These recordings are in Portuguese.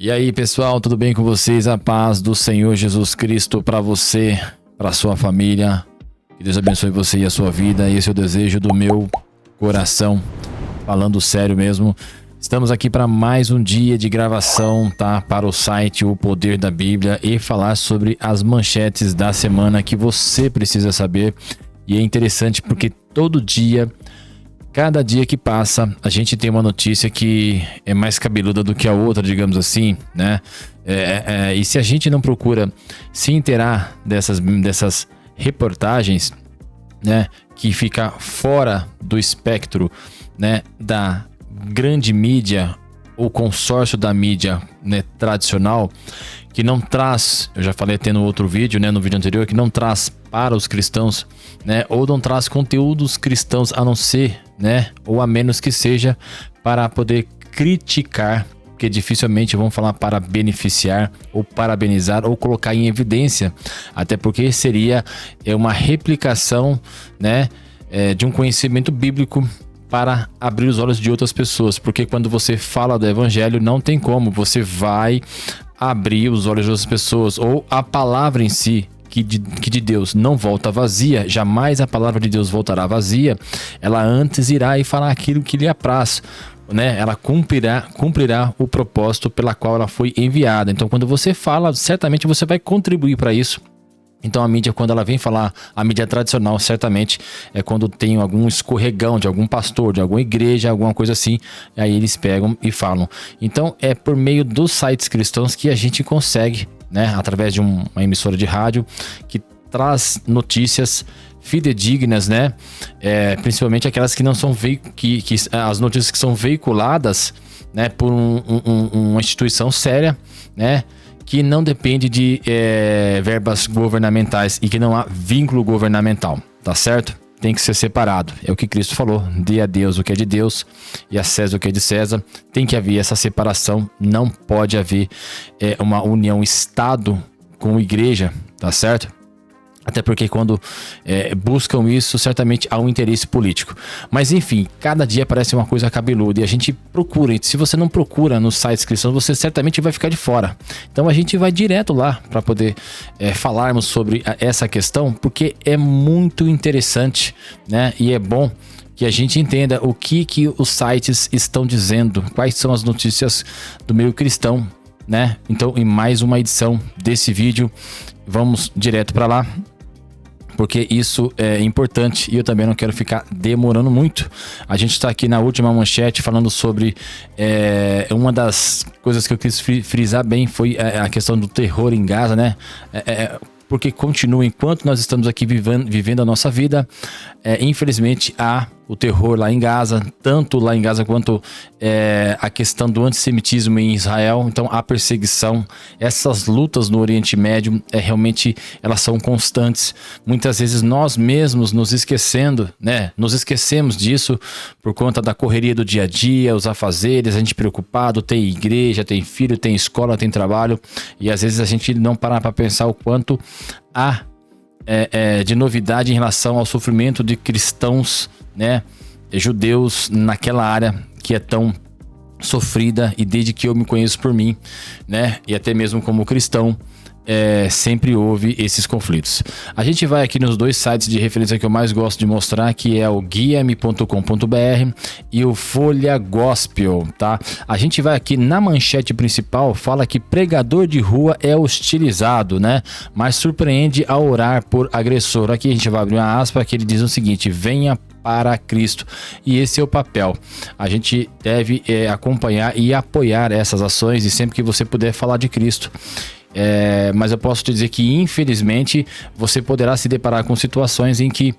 E aí, pessoal, tudo bem com vocês? A paz do Senhor Jesus Cristo para você, para sua família. Que Deus abençoe você e a sua vida. Esse é o desejo do meu coração. Falando sério mesmo. Estamos aqui para mais um dia de gravação, tá? Para o site O Poder da Bíblia e falar sobre as manchetes da semana que você precisa saber. E é interessante porque todo dia, cada dia que passa, a gente tem uma notícia que é mais cabeluda do que a outra, digamos assim, né? E se a gente não procura se inteirar dessas reportagens, né? Que fica fora do espectro, né? Da grande mídia ou consórcio da mídia, né, tradicional, que não traz, eu já falei até no outro vídeo, né, no vídeo anterior, que não traz para os cristãos, né, ou não traz conteúdos cristãos a não ser, né, ou a menos que seja para poder criticar, porque dificilmente vão falar para beneficiar ou parabenizar ou colocar em evidência, até porque seria uma replicação, né, de um conhecimento bíblico para abrir os olhos de outras pessoas, porque quando você fala do evangelho não tem como, você vai abrir os olhos de outras pessoas, ou a palavra em si, que de Deus não volta vazia, jamais a palavra de Deus voltará vazia, ela antes irá e falar aquilo que lhe apraz, né? Ela cumprirá o propósito pela qual ela foi enviada. Então quando você fala, certamente você vai contribuir para isso. Então a mídia, quando ela vem falar, a mídia tradicional certamente é quando tem algum escorregão de algum pastor, de alguma igreja, alguma coisa assim, aí eles pegam e falam. Então é por meio dos sites cristãos que a gente consegue, né, através de uma emissora de rádio que traz notícias fidedignas, né, principalmente aquelas que não são as notícias que são veiculadas, né, por uma instituição séria, né, que não depende de verbas governamentais e que não há vínculo governamental, tá certo? Tem que ser separado. É o que Cristo falou: dê a Deus o que é de Deus e a César o que é de César. Tem que haver essa separação, não pode haver uma união Estado com igreja, tá certo? Até porque quando buscam isso, certamente há um interesse político. Mas enfim, cada dia parece uma coisa cabeluda e a gente procura. E se você não procura nos sites cristãos, você certamente vai ficar de fora. Então a gente vai direto lá para poder falarmos sobre essa questão, porque é muito interessante, né? E é bom que a gente entenda o que os sites estão dizendo, quais são as notícias do meio cristão, né? Então, em mais uma edição desse vídeo, vamos direto para lá, porque isso é importante e eu também não quero ficar demorando muito. A gente está aqui na última manchete falando sobre uma das coisas que eu quis frisar bem foi a questão do terror em Gaza, né? Porque continua, enquanto nós estamos aqui vivendo a nossa vida, infelizmente há o terror lá em Gaza, tanto lá em Gaza quanto a questão do antissemitismo em Israel. Então a perseguição, essas lutas no Oriente Médio, realmente elas são constantes. Muitas vezes nós mesmos nos esquecemos disso por conta da correria do dia a dia, os afazeres, a gente preocupado, tem igreja, tem filho, tem escola, tem trabalho, e às vezes a gente não para pensar o quanto há de novidade em relação ao sofrimento de cristãos, né, judeus naquela área que é tão sofrida, e desde que eu me conheço por mim, né, e até mesmo como cristão, sempre houve esses conflitos. A gente vai aqui nos dois sites de referência que eu mais gosto de mostrar, que é o guiame.com.br e o Folha Gospel, tá? A gente vai aqui na manchete principal, fala que pregador de rua é hostilizado, né? Mas surpreende ao orar por agressor. Aqui a gente vai abrir uma aspa que ele diz o seguinte: venha para Cristo. E esse é o papel. A gente deve acompanhar e apoiar essas ações, e sempre que você puder falar de Cristo. Mas eu posso te dizer que infelizmente você poderá se deparar com situações em que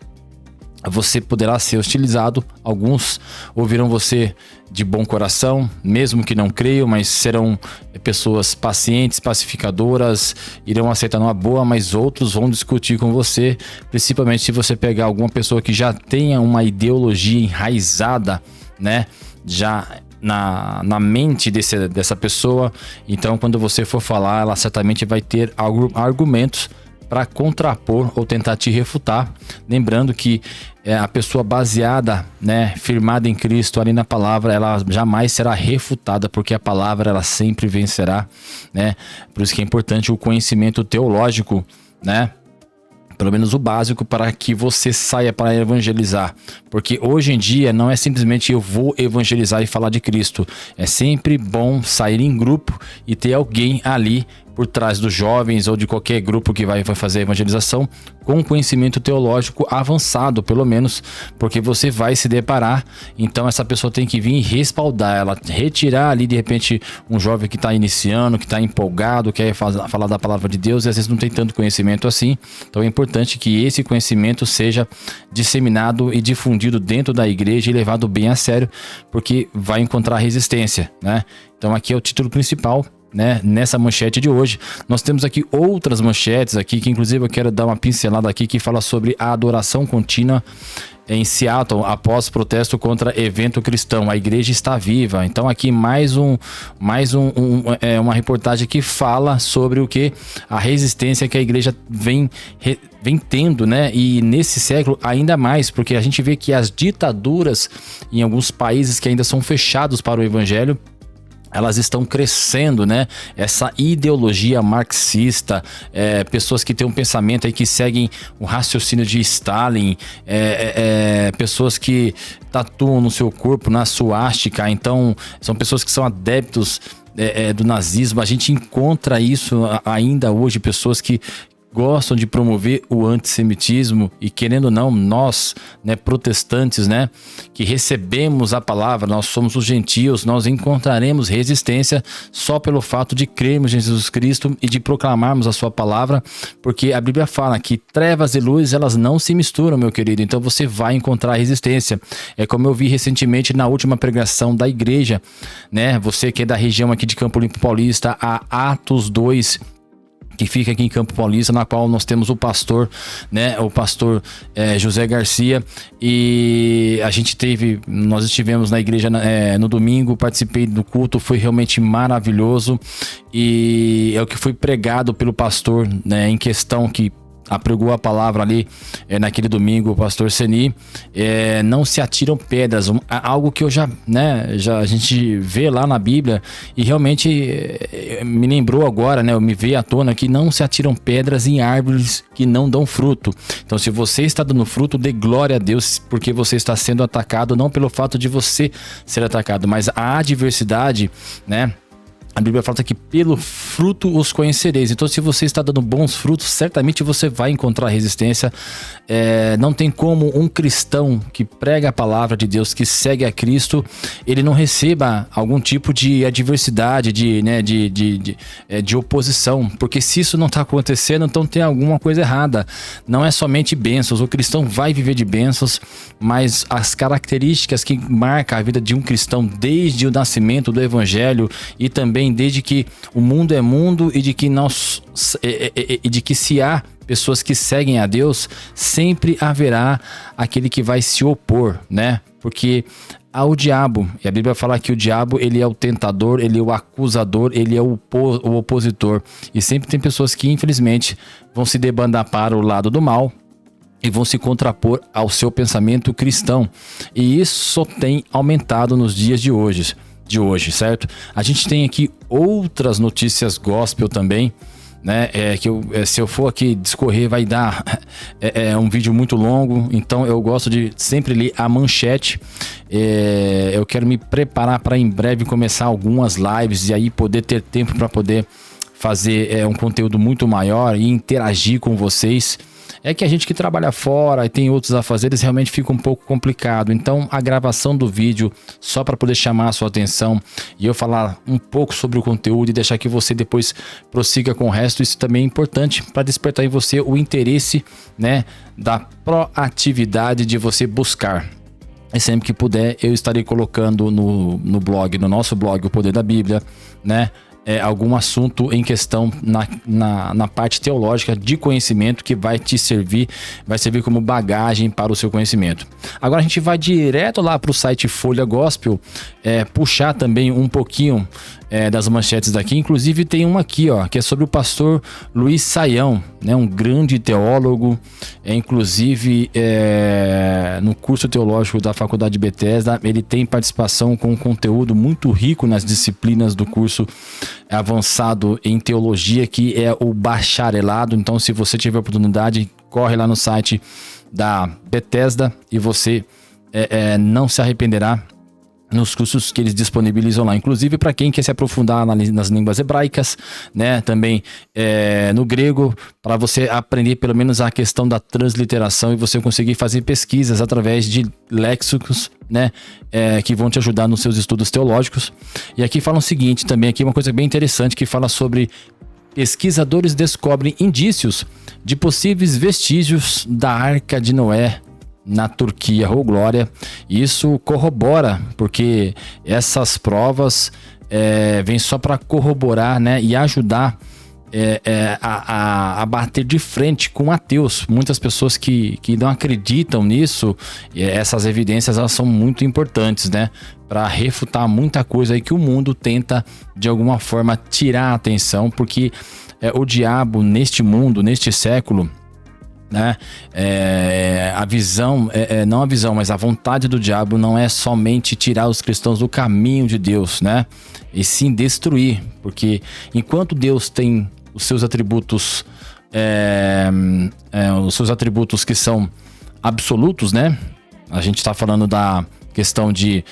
você poderá ser hostilizado. Alguns ouvirão você de bom coração, mesmo que não creiam, mas serão pessoas pacientes, pacificadoras, irão aceitar numa boa, mas outros vão discutir com você, principalmente se você pegar alguma pessoa que já tenha uma ideologia enraizada, né, já na mente dessa pessoa. Então quando você for falar, ela certamente vai ter argumentos para contrapor ou tentar te refutar. Lembrando que a pessoa baseada, né, firmada em Cristo ali na palavra, ela jamais será refutada, porque a palavra ela sempre vencerá, né? Por isso que é importante o conhecimento teológico, né? Pelo menos o básico, para que você saia para evangelizar. Porque hoje em dia não é simplesmente eu vou evangelizar e falar de Cristo. É sempre bom sair em grupo e ter alguém ali por trás dos jovens ou de qualquer grupo que vai fazer a evangelização com conhecimento teológico avançado, pelo menos, porque você vai se deparar. Então essa pessoa tem que vir e respaldar ela, retirar ali de repente um jovem que está iniciando, que está empolgado, quer falar da palavra de Deus e às vezes não tem tanto conhecimento assim. Então é importante que esse conhecimento seja disseminado e difundido dentro da igreja e levado bem a sério, porque vai encontrar resistência, né? Então aqui é o título principal, né, nessa manchete de hoje. Nós temos aqui outras manchetes aqui, que inclusive eu quero dar uma pincelada aqui, que fala sobre a adoração contínua em Seattle após protesto contra evento cristão. A igreja está viva. Então aqui mais uma reportagem que fala sobre o que a resistência que a igreja vem tendo, né? E nesse século ainda mais, porque a gente vê que as ditaduras em alguns países que ainda são fechados para o evangelho, elas estão crescendo, né? Essa ideologia marxista, pessoas que têm um pensamento aí que seguem o raciocínio de Stalin, pessoas que tatuam no seu corpo, na suástica. Então, são pessoas que são adeptos do nazismo. A gente encontra isso ainda hoje, pessoas que gostam de promover o antissemitismo e, querendo ou não, nós, né, protestantes, né, que recebemos a palavra, nós somos os gentios, nós encontraremos resistência só pelo fato de crermos em Jesus Cristo e de proclamarmos a sua palavra, porque a Bíblia fala que trevas e luz, elas não se misturam, meu querido, então você vai encontrar resistência. É como eu vi recentemente na última pregação da igreja, né, você que é da região aqui de Campo Limpo Paulista, a Atos 2, que fica aqui em Campo Paulista, na qual nós temos o pastor, né, o pastor José Garcia, e nós estivemos na igreja no domingo, participei do culto, foi realmente maravilhoso, e é o que foi pregado pelo pastor, né, em questão, que apregou a palavra ali naquele domingo, o pastor Seni. Não se atiram pedras, algo que eu já a gente vê lá na Bíblia, e realmente me lembrou agora, né, me veio à tona que não se atiram pedras em árvores que não dão fruto. Então, se você está dando fruto, dê glória a Deus, porque você está sendo atacado, não pelo fato de você ser atacado, mas a adversidade, né? A Bíblia fala que pelo fruto os conhecereis. Então, se você está dando bons frutos, certamente você vai encontrar resistência. Não tem como um cristão que prega a palavra de Deus, que segue a Cristo, ele não receba algum tipo de adversidade, de oposição. Porque se isso não está acontecendo, então tem alguma coisa errada. Não é somente bênçãos. O cristão vai viver de bênçãos, mas as características que marcam a vida de um cristão desde o nascimento do evangelho, e também desde que o mundo é mundo, e de que se há pessoas que seguem a Deus, sempre haverá aquele que vai se opor, né? Porque há o diabo, e a Bíblia fala que o diabo, ele é o tentador, ele é o acusador, ele é o opositor, e sempre tem pessoas que infelizmente vão se debandar para o lado do mal e vão se contrapor ao seu pensamento cristão, e isso tem aumentado nos dias de hoje, certo? A gente tem aqui outras notícias gospel também, né? Se eu for aqui discorrer, vai dar um vídeo muito longo, então eu gosto de sempre ler a manchete. Eu quero me preparar para em breve começar algumas lives e aí poder ter tempo para poder fazer um conteúdo muito maior e interagir com vocês. É que a gente que trabalha fora e tem outros afazeres, realmente fica um pouco complicado. Então, a gravação do vídeo, só para poder chamar a sua atenção e eu falar um pouco sobre o conteúdo e deixar que você depois prossiga com o resto, isso também é importante para despertar em você o interesse, né, da proatividade de você buscar. E sempre que puder, eu estarei colocando no nosso blog, O Poder da Bíblia, né, algum assunto em questão na parte teológica de conhecimento que vai servir como bagagem para o seu conhecimento. Agora a gente vai direto lá para o site Folha Gospel, puxar também um pouquinho das manchetes daqui. Inclusive tem uma aqui, ó, que é sobre o pastor Luiz Saião, né, um grande teólogo, inclusive no curso teológico da Faculdade de Bethesda, ele tem participação com conteúdo muito rico nas disciplinas do curso avançado em teologia, que é o bacharelado. Então, se você tiver oportunidade, corre lá no site da Bethesda e você não se arrependerá nos cursos que eles disponibilizam lá, inclusive para quem quer se aprofundar nas línguas hebraicas, né, também no grego, para você aprender pelo menos a questão da transliteração e você conseguir fazer pesquisas através de léxicos, né, que vão te ajudar nos seus estudos teológicos. E aqui fala o seguinte também, aqui uma coisa bem interessante, que fala sobre pesquisadores descobrem indícios de possíveis vestígios da Arca de Noé na Turquia. Oh, glória! Isso corrobora, porque essas provas vêm só para corroborar, né, e ajudar a bater de frente com ateus. Muitas pessoas que não acreditam nisso, essas evidências elas são muito importantes, né, para refutar muita coisa aí que o mundo tenta de alguma forma tirar a atenção, porque o diabo neste mundo, neste século, né, a visão, não a visão, mas a vontade do diabo não é somente tirar os cristãos do caminho de Deus, né, e sim destruir, porque enquanto Deus tem os seus atributos, que são absolutos, né, a gente está falando da questão de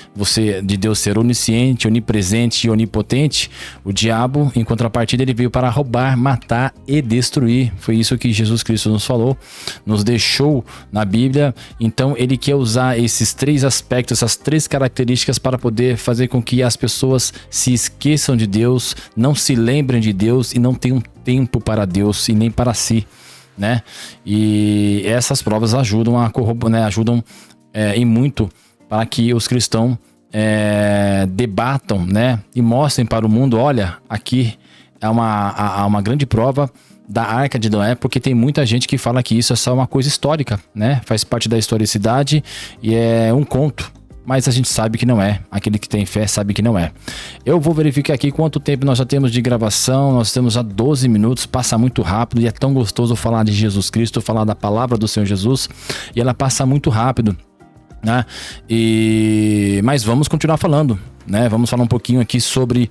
Deus ser onisciente, onipresente e onipotente. O diabo, em contrapartida, ele veio para roubar, matar e destruir. Foi isso que Jesus Cristo nos falou, nos deixou na Bíblia. Então ele quer usar esses três aspectos, essas três características para poder fazer com que as pessoas se esqueçam de Deus, não se lembrem de Deus e não tenham tempo para Deus e nem para si, né? E essas provas ajudam a corroborar, né? Ajudam em muito para que os cristãos debatam, né, e mostrem para o mundo: olha, aqui é uma grande prova da Arca de Noé, porque tem muita gente que fala que isso é só uma coisa histórica, né, faz parte da historicidade e é um conto, mas a gente sabe que não é. Aquele que tem fé sabe que não é. Eu vou verificar aqui quanto tempo nós já temos de gravação. Nós temos já 12 minutos, passa muito rápido, e é tão gostoso falar de Jesus Cristo, falar da palavra do Senhor Jesus, e ela passa muito rápido, né? Mas vamos continuar falando, né? Vamos falar um pouquinho aqui sobre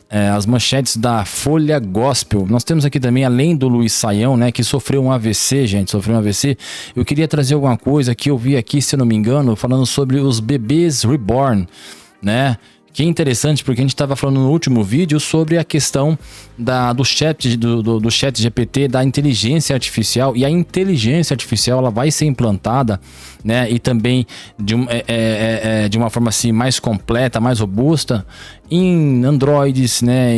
as manchetes da Folha Gospel. Nós temos aqui também, além do Luiz Saião, né, que sofreu um AVC, gente, eu queria trazer alguma coisa que eu vi aqui, se eu não me engano, falando sobre os bebês reborn, né? Que é interessante, porque a gente estava falando no último vídeo sobre a questão do chat GPT, da inteligência artificial, e a inteligência artificial ela vai ser implantada, né, e também de uma forma assim mais completa, mais robusta em Androids, né,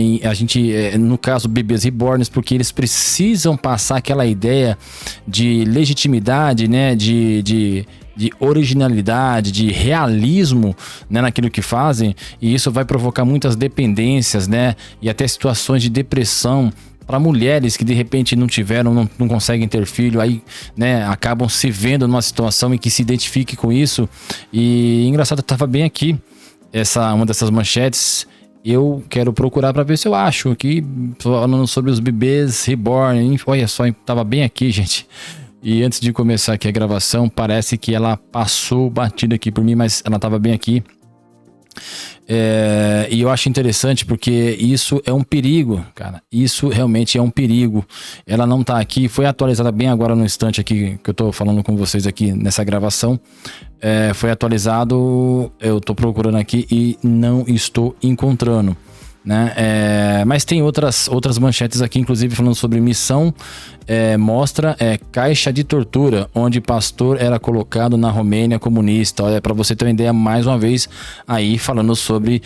no caso bebês reborns, porque eles precisam passar aquela ideia de legitimidade, né, de originalidade, de realismo, né, naquilo que fazem, e isso vai provocar muitas dependências, né, e até situações de depressão para mulheres que de repente não conseguem ter filho, aí, né, acabam se vendo numa situação em que se identifique com isso. E engraçado, estava bem aqui uma dessas manchetes. Eu quero procurar para ver se eu acho aqui, falando sobre os bebês reborn. Olha só, estava bem aqui, gente. E antes de começar aqui a gravação, parece que ela passou batida aqui por mim, mas ela estava bem aqui. E eu acho interessante porque isso é um perigo, cara. Isso realmente é um perigo. Ela não tá aqui, foi atualizada bem agora no instante aqui que eu tô falando com vocês aqui nessa gravação. Foi atualizado, eu tô procurando aqui e não estou encontrando, né? Mas tem outras manchetes aqui, inclusive falando sobre missão. Mostra caixa de tortura onde pastor era colocado na Romênia comunista. Olha, para você ter uma ideia, mais uma vez aí falando sobre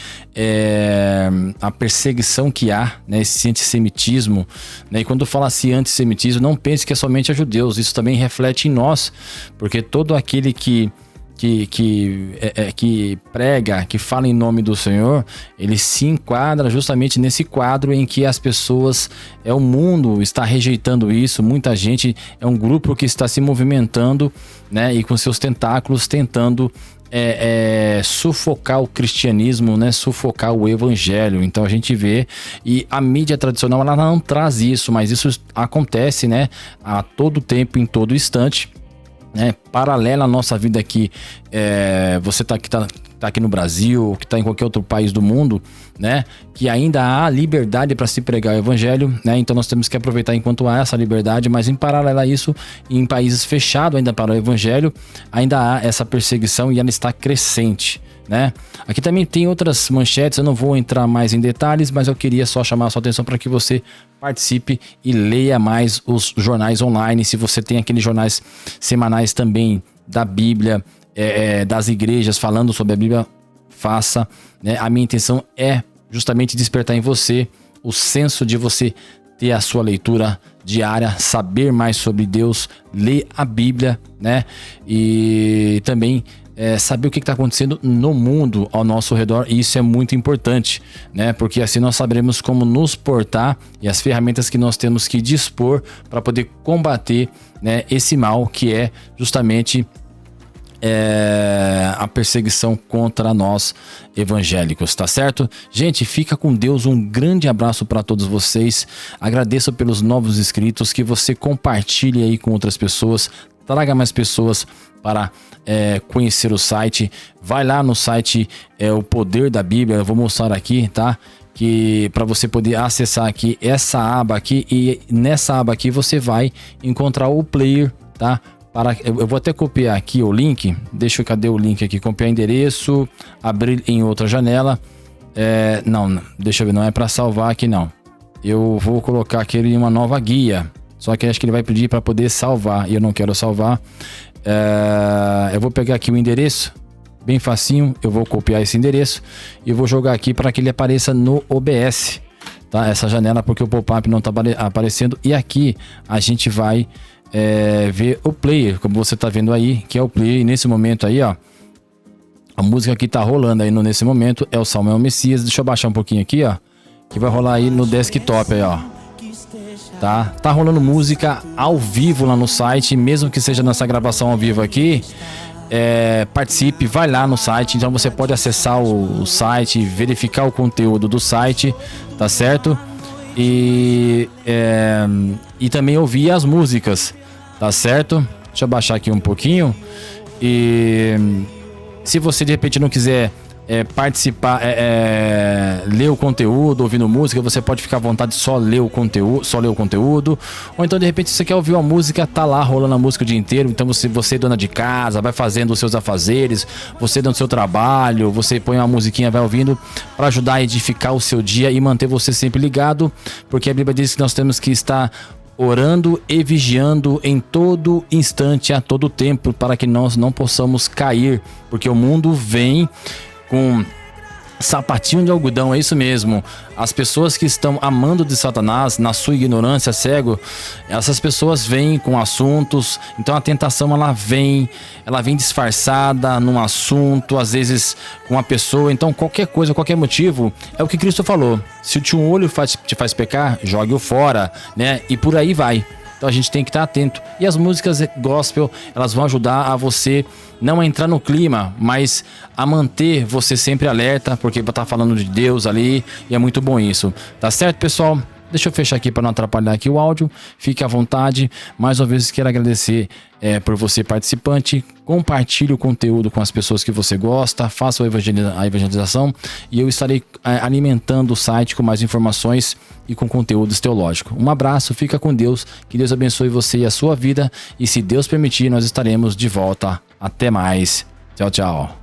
a perseguição que há, né, esse antissemitismo, né? E quando fala assim antissemitismo, não pense que é somente a judeus, isso também reflete em nós, porque todo aquele que prega, que fala em nome do Senhor, ele se enquadra justamente nesse quadro em que as pessoas, o mundo está rejeitando isso. Muita gente, é um grupo que está se movimentando, né, e com seus tentáculos tentando sufocar o cristianismo, né? Sufocar o evangelho. Então a gente vê, e a mídia tradicional ela não traz isso, mas isso acontece, né? A todo tempo, em todo instante, né? Paralela à nossa vida aqui, você tá aqui no Brasil, que está em qualquer outro país do mundo, né? Que ainda há liberdade para se pregar o evangelho, né? Então nós temos que aproveitar enquanto há essa liberdade, mas em paralelo a isso, em países fechados ainda para o evangelho, ainda há essa perseguição e ela está crescente, né? Aqui também tem outras manchetes, eu não vou entrar mais em detalhes, mas eu queria só chamar a sua atenção para que você participe e leia mais os jornais online. Se você tem aqueles jornais semanais também da Bíblia, das igrejas falando sobre a Bíblia, faça, né? A minha intenção é justamente despertar em você o senso de você ter a sua leitura diária, saber mais sobre Deus, ler a Bíblia, né? E também saber o que está acontecendo no mundo ao nosso redor, e isso é muito importante, né? Porque assim nós saberemos como nos portar e as ferramentas que nós temos que dispor para poder combater, né, esse mal que é justamente a perseguição contra nós evangélicos, tá certo? Gente, fica com Deus, um grande abraço para todos vocês, agradeço pelos novos inscritos, que você compartilhe aí com outras pessoas, traga mais pessoas para conhecer o site, vai lá no site O Poder da Bíblia, eu vou mostrar aqui, tá? Que para você poder acessar aqui essa aba aqui, e nessa aba aqui você vai encontrar o player, tá? Eu vou até copiar aqui o link, cadê o link aqui? Copiar endereço, abrir em outra janela. Não, deixa eu ver, não é para salvar aqui não. Eu vou colocar aqui em uma nova guia, só que acho que ele vai pedir para poder salvar e eu não quero salvar. Eu vou pegar aqui o endereço, bem facinho, eu vou copiar esse endereço e vou jogar aqui para que ele apareça no OBS, tá? Essa janela, porque o pop-up não está aparecendo, e aqui a gente vai ver o player, como você tá vendo aí, que é o player, e nesse momento aí, ó, a música que tá rolando aí nesse momento é o Samuel Messias. Deixa eu baixar um pouquinho aqui, ó, que vai rolar aí no desktop aí, ó. Tá rolando música ao vivo lá no site, mesmo que seja nessa gravação ao vivo aqui. Participe, vai lá no site, então você pode acessar o site, verificar o conteúdo do site, tá certo? E também ouvir as músicas, tá certo? Deixa eu baixar aqui um pouquinho. E se você de repente não quiser participar, ler o conteúdo, ouvindo música, você pode ficar à vontade de só ler o conteúdo. Ou então de repente você quer ouvir uma música, tá lá rolando a música o dia inteiro. Então você dona de casa, vai fazendo os seus afazeres, você dando o seu trabalho, você põe uma musiquinha, vai ouvindo, para ajudar a edificar o seu dia e manter você sempre ligado, porque a Bíblia diz que nós temos que estar orando e vigiando em todo instante, a todo tempo, para que nós não possamos cair, porque o mundo vem com sapatinho de algodão, é isso mesmo. As pessoas que estão amando de Satanás, na sua ignorância, cego, essas pessoas vêm com assuntos, então a tentação ela vem disfarçada num assunto, às vezes com uma pessoa. Então qualquer coisa, qualquer motivo, é o que Cristo falou: se o teu olho te faz pecar, jogue-o fora, né? E por aí vai. Então a gente tem que estar atento. E as músicas gospel, elas vão ajudar a você não a entrar no clima, mas a manter você sempre alerta, porque vai estar falando de Deus ali, e é muito bom isso. Tá certo, pessoal? Deixa eu fechar aqui para não atrapalhar aqui o áudio. Fique à vontade. Mais uma vez quero agradecer por você, participante. Compartilhe o conteúdo com as pessoas que você gosta. Faça a evangelização. E eu estarei alimentando o site com mais informações e com conteúdos teológicos. Um abraço, fica com Deus. Que Deus abençoe você e a sua vida. E se Deus permitir, nós estaremos de volta. Até mais. Tchau, tchau.